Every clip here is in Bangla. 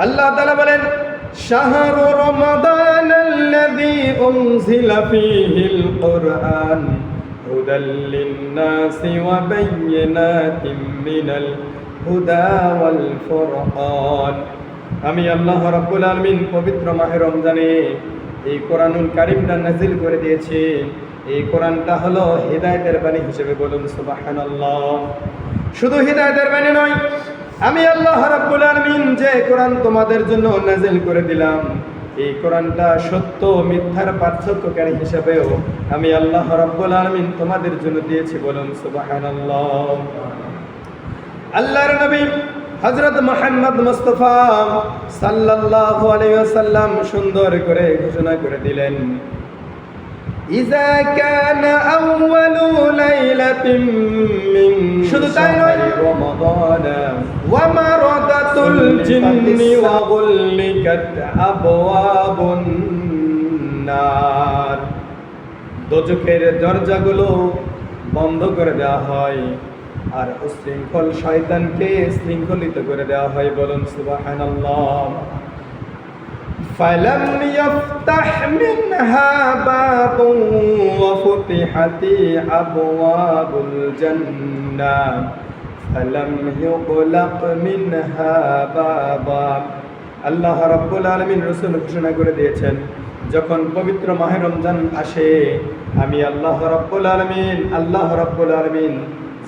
আল্লাহ তাআলা বলেন, শাহরু রমাদানাল্লাযী উনজিলা ফীহিল কুরআন হুদাল লিন-নাসি ওয়া বায়্যিনাতিম মিনাল হুদা ওয়াল ফুরকান। আমি আল্লাহ রাব্বুল আলামিন পবিত্র মাহে রমজানে এই কোরআনুল কারীমটা নাযিল করে দিয়েছি। এই কোরআনটা হলো হিদায়াতের বাণী হিসেবে, বলুন সুবহানাল্লাহ। শুধু হিদায়াতের বাণী নয়, আমি আল্লাহ রাব্বুল আলামিন যে কোরআন তোমাদের জন্য নাযিল করে দিলাম, এই কোরআনটা সত্য মিথ্যার পার্থক্যকারী হিসেবেও আমি আল্লাহ রাব্বুল আলামিন তোমাদের জন্য দিয়েছি, বলুন সুবহানাল্লাহ। আল্লাহর নবী হযরত মুহাম্মদ মুস্তাফা সাল্লাল্লাহু আলাইহি ওয়াসাল্লাম সুন্দর করে ঘোষণা করে দিলেন, ইযা কানা আউয়ালু লাইলাতিন মিন শুধু তাই নয়, রমাদান ওয়া মারাদাতুল জিন্নি ওয়া গুল্লিকাত আবওয়াবুন নার। দোজখের দরজাগুলো বন্ধ করে দেওয়া হয় আর উশৃঙ্খল শয়তানকে শৃঙ্খলিত করে দেওয়া হয়, বলুন সুবহানাল্লাহ। ফালাম ইফতাহ মিনহা বাবুন ওয়া ফুতিহাতি আবওয়াবুল জান্নাহ ফালাম ইউগলাক মিনহা বাবা। আল্লাহ রাব্বুল আলামিন রাসূল ঘোষণা করে দিয়েছেন, যখন পবিত্র মাহে রমজান আসে, আমি আল্লাহ রাব্বুল আলামিন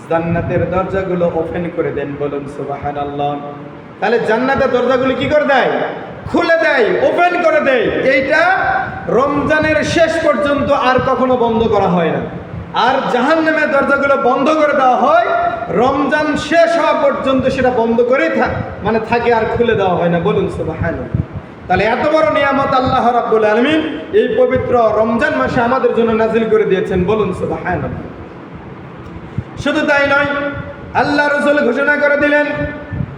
জান্নাতের দরজাগুলো ওপেন করে দেন, বলুন সুবহানাল্লাহ। তাহলে জান্নাতের দরজাগুলো কি করে দেয়? খুলে দেয়, ওপেন করে দেয়। এইটা রমজানের শেষ পর্যন্ত আর কখনো বন্ধ করা হয় না। আর জাহান্নামের দরজাগুলো বন্ধ করে দেওয়া হয় রমজান শেষ হওয়া পর্যন্ত, সেটা বন্ধ করেই থাকে, আর খুলে দেওয়া হয় না, বলুন সুবহানাল্লাহ। তাহলে এত বড় নিয়ামত আল্লাহ রাব্বুল আলামিন এই পবিত্র রমজান মাসে আমাদের জন্য নাযিল করে দিয়েছেন, বলুন সুবহানাল্লাহ। শুধু তাই নয়, আল্লাহ রাসূল ঘোষণা করে দিলেন,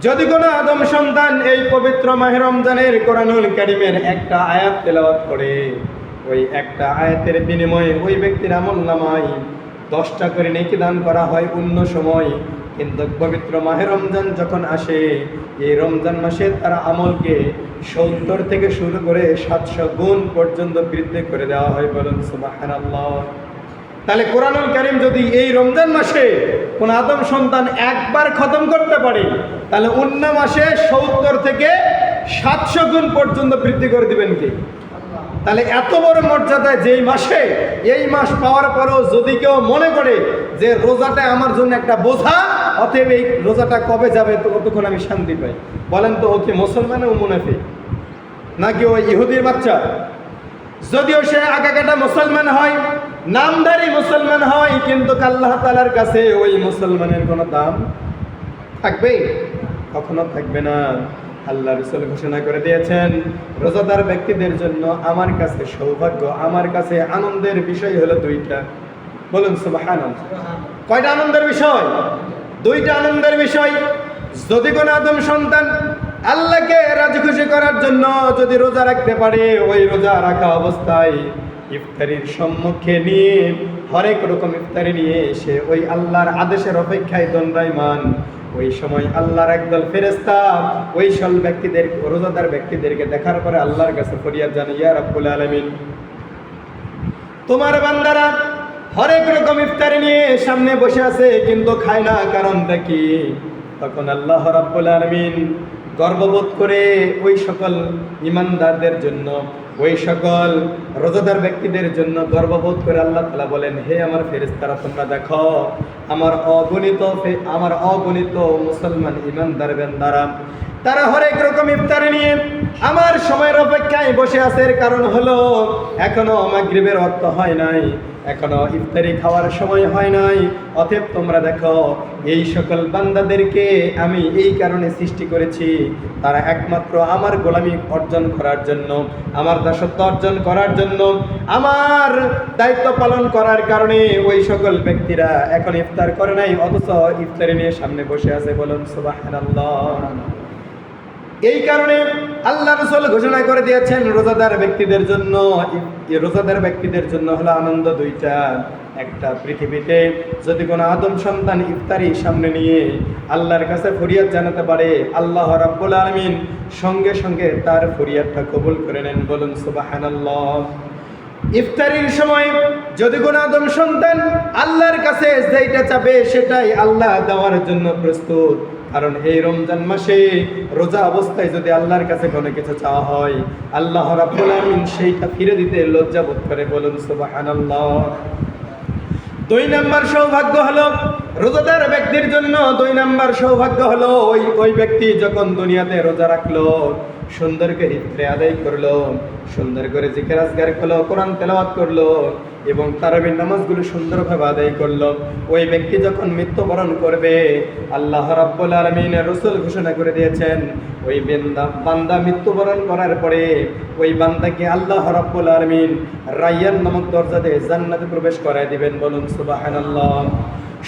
যদি কোনো আদম সন্তান এই পবিত্র মাহে রমজানের কোরআনুল কারীমের একটা আয়াত তেলাওয়াত করে, ওই একটা আয়াতের বিনিময়ে ওই ব্যক্তির আমলনামায় 10টা করে নেকি দান করা হয় অন্য সময়। কিন্তু পবিত্র মাহে রমজান যখন আসে, এই রমজান মাসে তার আমলকে 70 থেকে শুরু করে 700 গুণ পর্যন্ত বৃদ্ধি করে দেওয়া হয়, বলুন সুবহানাল্লাহ। তাহলে কোরআনুল কারীম যদি এই রমজান মাসে কোন আদম সন্তান একবার খতম করতে পারে, তাহলে অন্য মাসে 70 থেকে 700 গুণ পর্যন্ত বৃদ্ধি করে দিবেন কে? তাহলে এত বড় মর্যাদা যেই মাসে, এই মাস পাওয়ার পরেও যদি কেউ মনে করে যে রোজাটা আমার জন্য একটা বোঝা, অতএব এই রোজাটা কবে যাবে তো কতক্ষণ আমি শান্তি পাই, বলেন তো ও কি মুসলমান ও মুনাফিক নাকি ও ইহুদির বাচ্চা? যদিও সে আগাকাটা মুসলমান হয়, নামধারী মুসলমান হয়, কিন্তু আল্লাহ তাআলার কাছে ওই মুসলমানের কোনো দাম থাকবে? কখনো থাকবে না। আল্লাহ রাসূল ঘোষণা করে দিয়েছেন, রোজাদার ব্যক্তিদের জন্য আমার কাছে সৌভাগ্য, আমার কাছে আনন্দের বিষয় হলো 2টা, বলুন সুবহানাল্লাহ। কয়টা আনন্দের বিষয়? 2টা আনন্দের বিষয়। যদি কোনো আদম সন্তান আল্লাহকে রাজি খুশি করার জন্য যদি রোজা রাখতে পারে, ওই রোজা রাখা অবস্থায় ইফতারির সম্মুখে নিয়ে, হরেক রকম ইফতারি নিয়ে সে ওই আল্লাহর আদেশের অপেক্ষায় দণ্ডায়মান, ওই সময় আল্লাহর একদল ফেরেশতা ওই সব ব্যক্তিদের, রোজাদার ব্যক্তিদেরকে দেখার পরে আল্লাহর কাছে ফরিয়াদ জানায়, ইয়া রাব্বুল আলামিন, তোমার বান্দারা হরেক রকম ইফতারি নিয়ে সামনে বসে আছে কিন্তু খায় না, কারণটা কি? তখন আল্লাহ রাব্বুল আলামিন গর্ববোধ করে ওই সকল ঈমানদারদের জন্য, ওই সকল রোজাদার ব্যক্তিদের জন্য গর্ববোধ করে আল্লাহ তাআলা বলেন, হে আমার ফেরেশতারা, তোমরা দেখো আমার অগণিত মুসলমান ঈমানদার বান্দারা, তারা হরেক রকম ইফতারি নিয়ে আমার সময়ের অপেক্ষায় বসে আছে। এর কারণ হলো এখনো মাগরিবের ওয়াক্ত হয় নাই, এখনো ইফতারি খাওয়ার সময় হয় নাই। অতএব তোমরা দেখো, এই সকল বান্দাদেরকে আমি এই কারণে সৃষ্টি করেছি, তারা একমাত্র আমার গোলামি অর্জন করার জন্য, আমার দাসত্ব অর্জন করার জন্য, আমার দায়িত্ব পালন করার কারণে ওই সকল ব্যক্তিরা এখন ইফতার করে নাই, অথচ ইফতারি নিয়ে সামনে বসে আছে, বলুন সুবহানাল্লাহ। এই কারণে আল্লাহ রাসূল ঘোষণা করে দিয়েছেন, রোজাদার ব্যক্তিদের জন্য হলো আনন্দ 2টা। একটা পৃথিবীতে যদি কোনো আদম সন্তান ইফতারি সামনে নিয়ে আল্লাহর কাছে ফরিয়াদ জানাতে পারে, আল্লাহ রাব্বুল আলামিন সঙ্গে সঙ্গে তার ফরিয়াদটা কবুল করে নেন। বলুন সুবহানাল্লাহ। ইফতারির সময় যদি কোনো আদম সন্তান আল্লাহর কাছে যেটা চাবে সেটাই আল্লাহ দেওয়ার জন্য প্রস্তুত। কারণ এই রমজান মাসে রোজা অবস্থায় যদি আল্লাহর কাছে কোনো কিছু চাওয়া হয়, আল্লাহ রাব্বুল আলামিন সেইটা ফিরে দিতে লজ্জা বোধ করে। বলুন সুবহানাল্লাহ। 2 নম্বর সৌভাগ্য হলো রোজাদার ব্যক্তির জন্য, 2 নম্বর সৌভাগ্য হলো ওই ব্যক্তি যখন দুনিয়াতে রোজা রাখলো, সুন্দর করে ইফতার আদায় করলো, সুন্দর করে জিকির আজকার করলো, কোরআন তেলাওয়াত করলো এবং তারাবির নামাজগুলো সুন্দরভাবে আদায় করলো, ওই ব্যক্তি যখন মৃত্যুবরণ করবে, আল্লাহ রাব্বুল আলামিন রাসূল ঘোষণা করে দিয়েছেন, ওই বান্দা মৃত্যুবরণ করার পরে ওই বান্দাকে আল্লাহ রাব্বুল আলামিন রায়্যান নামক দরজা দিয়ে জান্নাতে প্রবেশ করায় দিবেন। বলুন সুবহানাল্লাহ।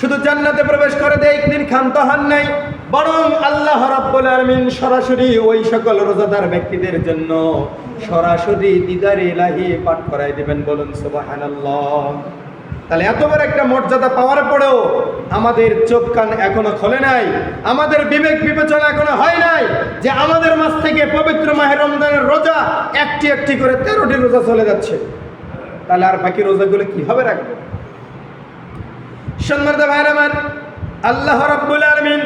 শুধু জান্নাতে প্রবেশ করে দেয় একদিন ক্ষান্ত হন নাই, বরং আল্লাহ রাব্বুল আলামিন সরাসরি ওই সকল রোজাদার ব্যক্তিদের জন্য সরাসরি দিদারে ইলাহি পাঠ করায় দিবেন। বলুন সুবহানাল্লাহ। তাহলে এত বড় একটা মর্যাদা পাওয়ার পরেও আমাদের চোখ কান এখনো খোলে নাই, আমাদের বিবেক বিবেচনা এখনো হয় নাই যে আমাদের মাঝ থেকে পবিত্র মাহে রমজানের রোজা একটি একটি করে 13টি রোজা চলে যাচ্ছে। তাহলে আর বাকি রোজাগুলো কিভাবে রাখবো? সম্মানিত ভাইরা আমার, আল্লাহ রাব্বুল আলামিন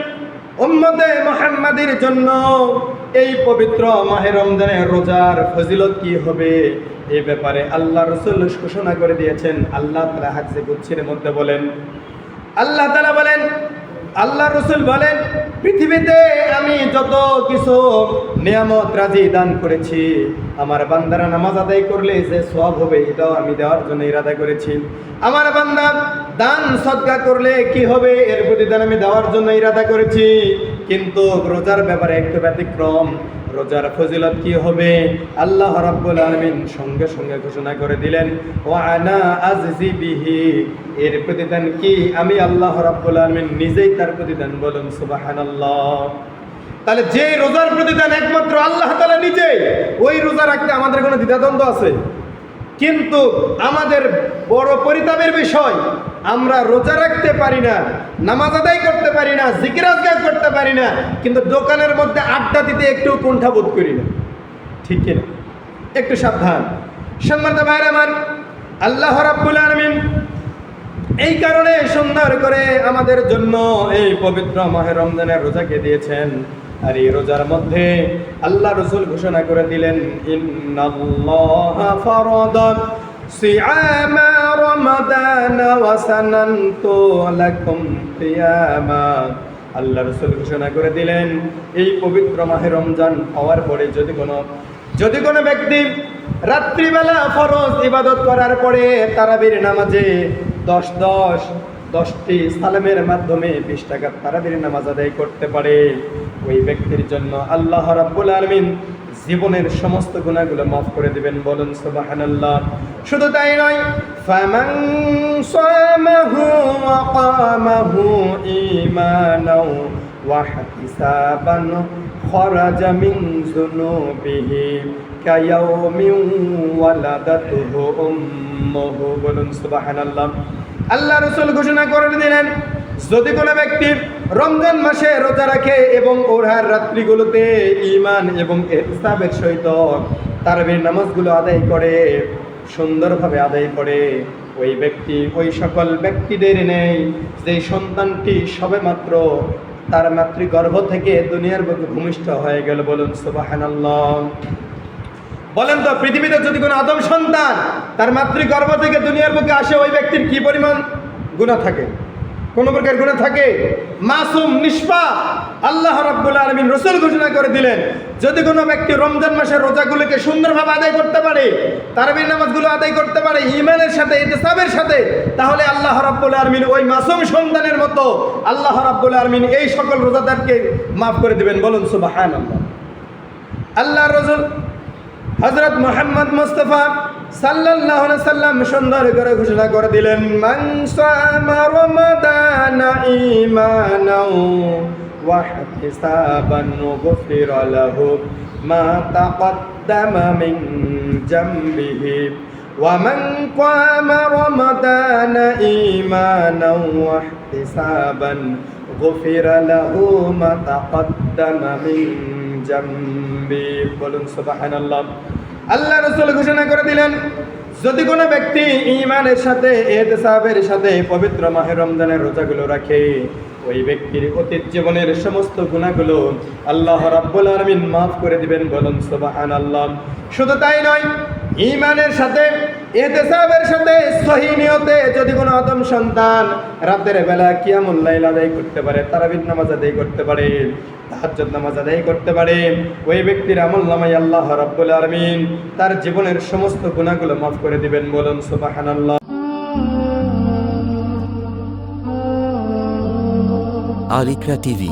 উম্মতে মুহাম্মাদের জন্য এই পবিত্র মাহে রমজানের রোজার ফজিলত কি হবে এই ব্যাপারে আল্লাহ রাসূল ঘোষণা করে দিয়েছেন। আল্লাহ তাআলা হাদিসে কুদসির মধ্যে বলেন, আল্লাহ তাআলা বলেন, আল্লাহ রাসূল বলেন, পৃথিবীতে আমি যত কিছু নিয়ামত রাজি দান করেছি, আমার বান্দারা নামাজ আদায় করলে যে সওয়াব হবে এটাও আমি দেওয়ার জন্য ইরাদা করেছি। আমার বান্দা দান সদকা করলে কি হবে এর প্রতিদান আমি দেওয়ার জন্য ইরাদা করেছি। কিন্তু রোজার ব্যাপারে একটু ব্যতিক্রম। রোজার ফজিলত কি হবে আল্লাহ রাব্বুল আলামিন সঙ্গে সঙ্গে ঘোষণা করে দিলেন, ওয়া আনা আজজি বিহি, এর প্রতিদান কি আমি আল্লাহ রাব্বুল আলামিন নিজেই তার প্রতিদান। বলুন সুবহানাল্লাহ। তাহলে যে রোজার প্রতিদান একমাত্র আল্লাহ তাআলা নিজেই, ওই রোজা রাখতে আমাদের কোনো দ্বিধাদ্বন্দ্ব আছে? কিন্তু আমাদের বড় পরিতাপের বিষয়, আমরা রোজা রাখতে পারি না, নামাজ আদায় করতে পারি না, জিকির আজকার করতে পারি না, কিন্তু দোকানের মধ্যে আড্ডা দিতে একটু কুণ্ঠাবোধ করি না। ঠিক কিনা? একটু সাবধান। সম্মানিত ভাইরা আমার, আল্লাহ রাব্বুল আলামিন এই কারণে সুন্দর করে আমাদের জন্য এই পবিত্র মাহে রমজানের রোজাকে দিয়েছেন। আর এই রোজার মধ্যে আল্লাহ রাসূল ঘোষণা করে দিলেন, ইন্নাল্লাহা ফারাদা সিয়ামা রমাদানা ওয়া সানানতু লাকুম কিয়ামা। আল্লাহ রাসূল ঘোষণা করে দিলেন, এই পবিত্র মাহে রমজান হওয়ার পরে যদি কোনো ব্যক্তি রাত্রিবেলা ফরজ ইবাদত করার পরে তারাবির নামাজে 10টি সালামের মাধ্যমে 20 টাকা তারাবির নামাজ আদায় করতে পারে, ওই ব্যক্তির জন্য আল্লাহ রাব্বুল আলামিন জীবনের সমস্ত গুনাহগুলো মাফ করে দিবেন। বলুন সুবহানাল্লাহ। শুধু তাই নয়, ফামান সামাহু ওয়া কামাহু ঈমানাও ওয়া ইহতিসাবান খরাজা মিন যুনুবিহি কায়াউমিন ওয়ালাদাতুহু উম্মুহু। বলুন সুবহানাল্লাহ। আল্লাহ রাসূল ঘোষণা করে দিলেন, যদি কোনো ব্যক্তি রমজান মাসে রোজা রাখে এবং ওর রাত্রিগুলোতে ঈমান এবং ইহতিসাবের সহিত তারাবির নামাজগুলো আদায় করে, সুন্দরভাবে আদায় করে, ওই ব্যক্তি ওই সকল ব্যক্তিদের নেই যে সন্তানটি সবেমাত্র তার মাতৃগর্ভ থেকে দুনিয়ার বুকে ভূমিষ্ঠ হয়ে গেল। বলুন সুবহানাল্লাহ। বলেন তো, পৃথিবীতে যদি কোনো আদম সন্তান তার মাতৃগর্ভ থেকে দুনিয়ার বুকে আসে, ওই ব্যক্তির কি পরিমাণ গুনাহ থাকে? কোনো প্রকার গুনাহ থাকে? মাসুম, নিষ্পাপ। আল্লাহ রাব্বুল আলামিন রাসূল ঘোষণা করে দিলেন, যদি কোনো ব্যক্তি রমজান মাসের রোজাগুলোকে সুন্দরভাবে আদায় করতে পারে, তারাবির নামাজগুলো আদায় করতে পারে ঈমানের সাথে, ইহতিসাবের সাথে, তাহলে আল্লাহ রাব্বুল আলামিন ওই মাসুম সন্তানের মতো আল্লাহ রাব্বুল আলামিন এই সকল রোজাদারকে মাফ করে দিবেন। বলুন সুবহানাল্লাহ। আল্লাহর রাসূল হযরত মুহাম্মদ মুস্তাফা সাল্লাল্লাহু আলাইহি সাল্লাম সুন্দর করে ঘোষণা করে দিলেন, মান সামা রমাদানা ঈমানাও ওয়া ইহতিসাবান গুফিরা লাহু মা তাকদ্দামা মিন জামবিহি ومن قام رمضان إيمانا واحتسابا غفر له ما تقدم من ذنبه বলুন সুবহানাল্লাহ। আল্লাহ রাসূল ঘোষণা করে দিলেন, যদি কোনো ব্যক্তি ঈমানের সাথে ইহতিসাবের সাথে পবিত্র মাহে রমজানের রোজাগুলো রাখে, ওই ব্যক্তির অতীত জীবনের সমস্ত গুনাহগুলো আল্লাহ রাব্বুল আলামিন মাফ করে দিবেন। বলুন সুবহানাল্লাহ। শুধু তাই নয়, ঈমানের সাথে ইহতিসাবের সাথে সহিহ নিয়তে যদি কোনো আদম সন্তান রাতের বেলা কিয়ামুল লাইল আদায় করতে পারে, তারাবির নামাজ আদায় করতে পারে, তাহাজ্জুদ নামাজ আদায় করতে পারে, ওই ব্যক্তির আমলনামায় আল্লাহ রাব্বুল আলামিন তার জীবনের সমস্ত গুনাহগুলো মাফ করে দিবেন। বলুন সুবহানাল্লাহ। Al Iqra TV